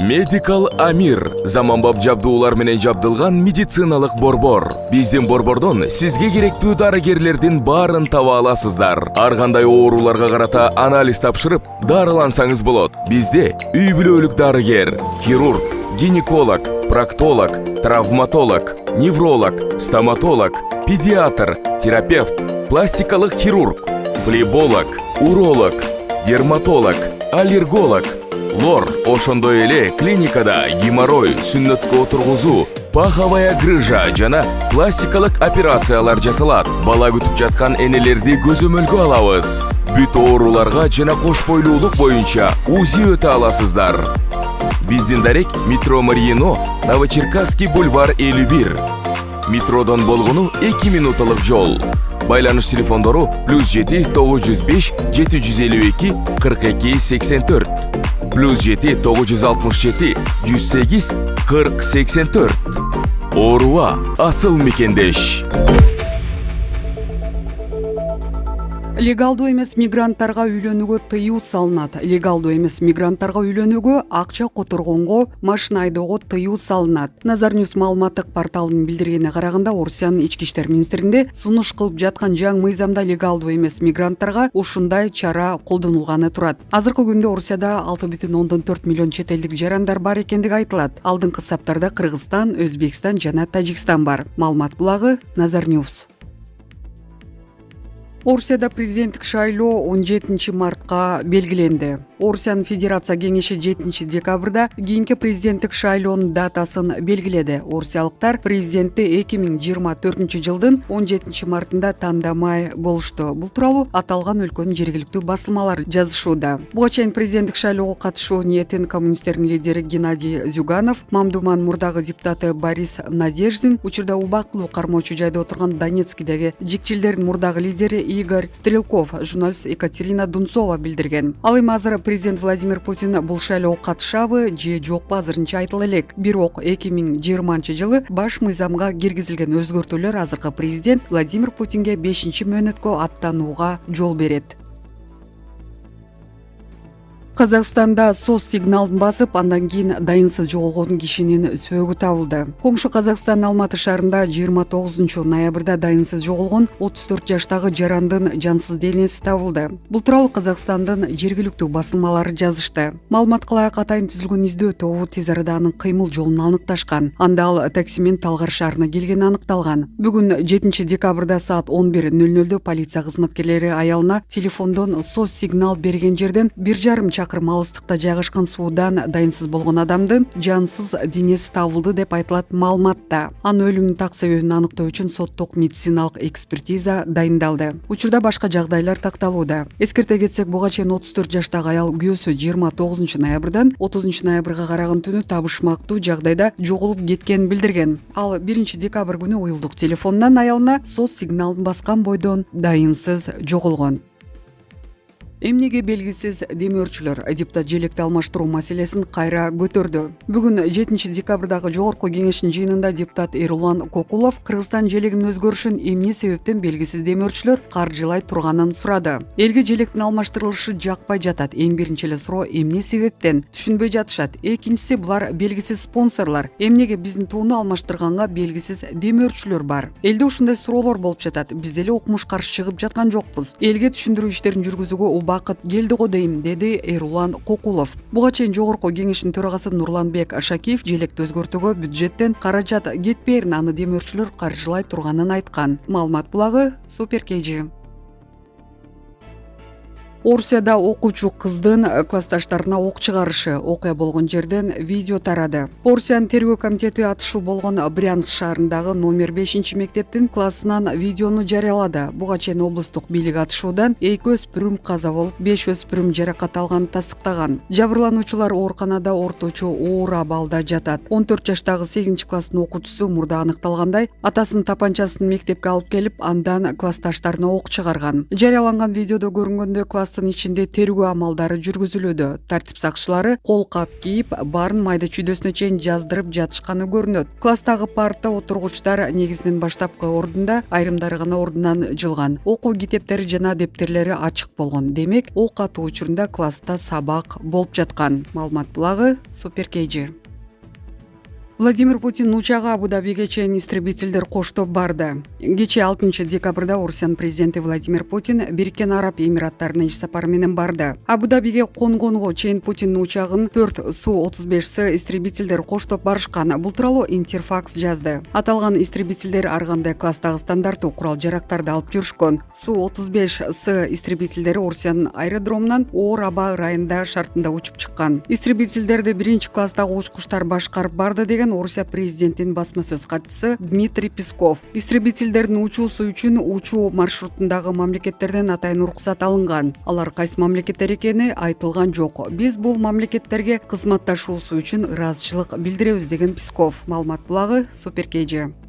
Medical Amir заманбап жабдуулар менен жабдылган медициналык борбор. Биздин борбордон сизге керектүү дарыгерлердин баарын таба аласыздар. Ар кандай ооруларга карата анализ тапшырып, дарылансаңыз болот. Бизде үй бүлөлүк дарыгер, хирург, гинеколог, проктолог, травматолог, невролог, стоматолог, педиатр, терапевт, пластикалык хирург, флеболог, уролог, дерматолог, аллерголог, лор, ошондой эле клиникада геморрой, сүннөткө отургузуу, паховая грыжа жана пластикалык операциялар жасалат. Бала күтүп жаткан энелерди көзөмөлгө алабыз. Бүт ооруларга жана кош бойлуулук боюнча УЗИ өтө аласыздар. Биздин дарек метро Мариино, Новочеркасский бульвар 51. Метродон болгону 2 минуталык жол. Байланыш телефондору +7 905 752 42 84. +7 967 108 40 84. Ооруга асыл мекендеш. Легалдуу эмес мигранттарга үйлөнүүгө тыюу салынат. Легалдуу эмес мигранттарга үйлөнүүгө, акча которгонго, машина айдоого тыюу салынат. Nazar News маалыматтык порталынын билдиргенине караганда, Орусиянын ички иштер министринде сунуш кылып жаткан жаңы мыйзамда легалдуу эмес мигранттарга ушундай чара колдонулганы турат. Азыркы күндө Орусияда 6,4 миллион чет элдик жарандар бар экендиги айтылат. Алдыңкы саптарда Кыргызстан, Өзбекстан жана Тажикстан бар. Маалымат булагы Nazar News. Орусияда президенттик шайлоо 17 мартка белгиленди. Орусиянын Федерация кеңеши 7 декабрда кийинки президенттик шайлоонун датасын белгиледи. Орусиялыктар президентти 2024 жылдын 17 мартында тандамай болушту. Бул тууралуу аталган өлкөнүн жергиликтүү басылмалары жазышууда. Буга чейин президенттик шайлоого катышуу ниетин коммунисттердин лидери Геннадий Зюганов, Мамдуман мурдагы депутаты Борис Надеждин, учурда убактылуу кармоочу жайда отурган Донецкидеги жикчилдердин мурдагы лидери Игорь Стрелков, журналист Екатерина Дунцова билдирген. Ал эми азыр президент Владимир Путин бул шайлоого катышабы же жокпу азырынча айтыла элек. Бирок 2020 жылы баш мыйзамга киргизилген өзгөртүүлөр азыркы президент Владимир Путинге 5-мөөнөткө аттанууга жол берет. Казакстанда сос сигналын басып, андан кийин дайынсыз жоголгон кишинин сөөгү табылды. Коңшу Казакстан Алматы шаарында 29 ноябрда дайынсыз жоголгон 34 жаштагы жарандын жансыз денеси табылды. Бул тууралуу Казакстандын жергиликтүү басылмалары жазышты. Маалыматка ылайык атайын түзүлгөн издөө тобу тез арада анын кыймыл жолун аныкташкан. Анда ал таксимен Талгар шаарына келгени аныкталган. Бүгүн 7 декабрда саат 11:00 полиция кызматкерлери аялына телефондон сос сигнал берген жерден 1,5 чакырым алыстыкта жайгашкан суудан дайынсыз болгон адамдын жансыз денеси табылды деп айтылат маалыматта. Анын өлүмүнүн так себебин аныктоо үчүн соттук медициналык экспертиза дайындалды. Учурда башка жагдайлар такталууда. Эскерте кетсек, буга чейин 34 жаштагы аял күйөөсү 29 ноябрдан 30 ноябрга караган түнү табышмактуу жагдайда жоголуп кеткенин билдирген. Ал 1 декабрь күнү уюлдук телефондон аялына сос сигналын баскан бойдон дайынсыз жоголгон. Эмнеге белгисиз демөөрчүлөр депутат желекти алмаштыруу маселесин кайра көтөрдү. Бүгүн 7 декабрдагы жогорку кеңештин жыйынында депутат Эрулан Кокулов Кыргызстан желегинин өзгөрүшүн эмне себептен белгисиз демөөрчүлөр каржылай турганын сурады. Элге желектин алмаштырылышы жакпай жатат. Эң биринчи эле суроо эмне себептен түшүнбөй жатышат. Экинчиси булар белгисиз спонсорлор. Эмнеге биздин тууну алмаштырганга белгисиз демөөрчүлөр бар? Элде ушундай суроолор болуп жатат. Биз деле окумуш каршы чыгып жаткан жокпуз. Элге түшүндүрүү иштерин жүргүзүүгө убакыт келди го дейм, деди Эрулан Кокулов. Буга чейин жогорку кеңештин төрагасы Нурланбек Шакиев желекти өзгөртүүгө бюджеттен каражат кетпээрин, аны демөөрчүлөр каржылай турганын айткан. Маалымат булагы Супер KG. Орусияда окуучу кыздын классташтарына ок чыгарышы окуя болгон жерден видео тарады. Орусиянын тергөө комитети атышуу болгон Брянск шаарындагы номер 5-мектептин классынан видеону жарыялады. Буга чейин облустук бийлик атышуудан 2 өспүрүм каза болуп, 5 өспүрүм жаракат алганын тастыктаган. Жабырлануучулар ооруканада орточо оор абалда жатат. 14 жаштагы 8-класстын окуучусу мурда аныкталгандай, атасынын тапанчасын мектепке алып келип, андан классташтарына ок чыгарган. Жарыяланган видеодо көрүнгөндөй, класс класстын ичинде тергөө амалдары жүргүзүлүүдө. Тартип сакчылары кол кап кийип, баарын майда чүйдөсүнө чейин жаздырып жатышканы көрүнөт. Класстагы парта отургучтар негизинен баштапкы ордунда, айрымдары гана ордунан жылган. Окуу китептери жана дептерлери ачык болгон. Демек, ок атуу учурунда класста сабак болуп жаткан. Маалымат булагы Суперкейджи. Владимир Путин учагы Абу-Дабиге чейин истребительдер коштоп барды. Кечээ 6 декабрда Орусиянын президенти Владимир Путин Бириккен Араб Эмираттарына иш сапары менен барды. Абу-Дабиге конгонго чейин Путиндин учагын 4 Су-35С истребительдер коштоп барышкан. Бул тууралуу Интерфакс жазды. Аталган истребительдер ар кандай класстагы стандарттуу курал-жарактарды алып жүрүшкөн. Су-35С истребительдери Орусиянын аэродромунан оор аба ырайында шартында учуп чыккан. Истребительдерди биринчи класстагы учкучтар башкарып барды деген Орусия президентинин басма сөз катчысы Дмитрий Песков. Истребительдердин учуусу үчүн учуу маршрутундагы мамлекеттерден атайын уруксат алынган. Алар кайсы мамлекеттер экени айтылган жок. Биз бул мамлекеттерге кызматташуусу үчүн ыраазычылык билдиребиз деген Песков. Маалымат булагы Суперкейджи.